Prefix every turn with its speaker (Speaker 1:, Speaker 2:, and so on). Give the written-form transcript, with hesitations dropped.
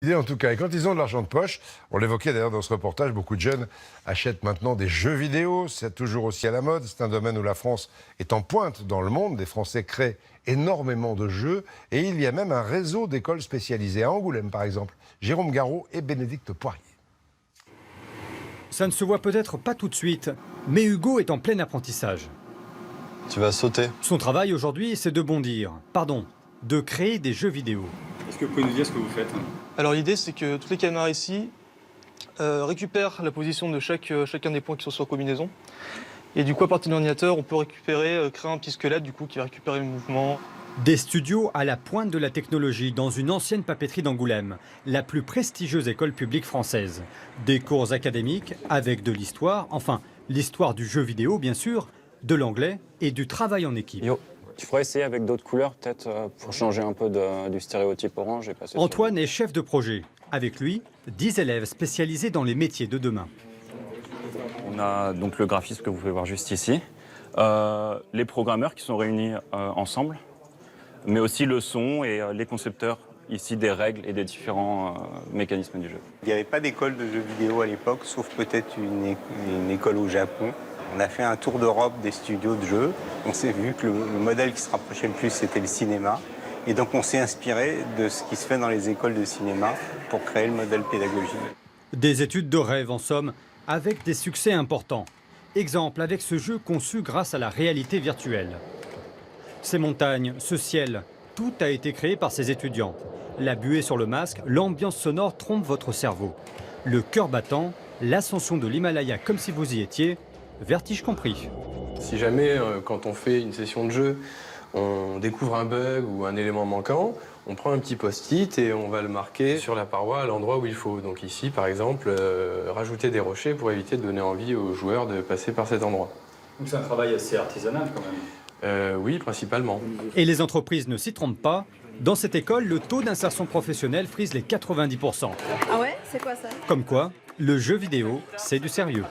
Speaker 1: Idée en tout cas, et quand ils ont de l'argent de poche, on l'évoquait d'ailleurs dans ce reportage, beaucoup de jeunes achètent maintenant des jeux vidéo, c'est toujours aussi à la mode, c'est un domaine où la France est en pointe dans le monde, les Français créent énormément de jeux, et il y a même un réseau d'écoles spécialisées, à Angoulême par exemple, Jérôme Garot et Bénédicte Poirier.
Speaker 2: Ça ne se voit peut-être pas tout de suite, mais Hugo est en plein apprentissage.
Speaker 3: Tu vas sauter.
Speaker 2: Son travail aujourd'hui, c'est de créer des jeux vidéo.
Speaker 4: Est-ce que vous pouvez nous dire ce que vous faites?
Speaker 5: Alors l'idée c'est que toutes les caméras ici récupèrent la position de chacun des points qui sont sur combinaison. Et du coup à partir de l'ordinateur on peut récupérer, créer un petit squelette du coup qui va récupérer le mouvement.
Speaker 2: Des studios à la pointe de la technologie dans une ancienne papeterie d'Angoulême, la plus prestigieuse école publique française. Des cours académiques avec de l'histoire, enfin l'histoire du jeu vidéo bien sûr, de l'anglais et du travail en équipe.
Speaker 6: Yo, tu ferais essayer avec d'autres couleurs peut-être pour changer un peu du stéréotype orange et passer sur-
Speaker 2: Antoine est chef de projet. Avec lui, 10 élèves spécialisés dans les métiers de demain.
Speaker 6: On a donc le graphisme que vous pouvez voir juste ici, les programmeurs qui sont réunis ensemble, mais aussi le son et les concepteurs ici des règles et des différents mécanismes du jeu.
Speaker 7: Il n'y avait pas d'école de jeux vidéo à l'époque, sauf peut-être une école au Japon. On a fait un tour d'Europe des studios de jeux. On s'est vu que le modèle qui se rapprochait le plus, c'était le cinéma. Et donc on s'est inspiré de ce qui se fait dans les écoles de cinéma pour créer le modèle pédagogique.
Speaker 2: Des études de rêve en somme, avec des succès importants. Exemple avec ce jeu conçu grâce à la réalité virtuelle. Ces montagnes, ce ciel, tout a été créé par ces étudiants. La buée sur le masque, l'ambiance sonore trompe votre cerveau. Le cœur battant, l'ascension de l'Himalaya comme si vous y étiez, vertige compris.
Speaker 8: Si jamais, quand on fait une session de jeu, on découvre un bug ou un élément manquant, on prend un petit post-it et on va le marquer sur la paroi à l'endroit où il faut. Donc ici, par exemple, rajouter des rochers pour éviter de donner envie aux joueurs de passer par cet endroit.
Speaker 4: Donc c'est un travail assez artisanal quand même.
Speaker 8: Oui, principalement.
Speaker 2: Et les entreprises ne s'y trompent pas. Dans cette école, le taux d'insertion professionnelle frise les 90%.
Speaker 9: Ah ouais? C'est quoi ça?
Speaker 2: Comme quoi, le jeu vidéo, c'est du sérieux.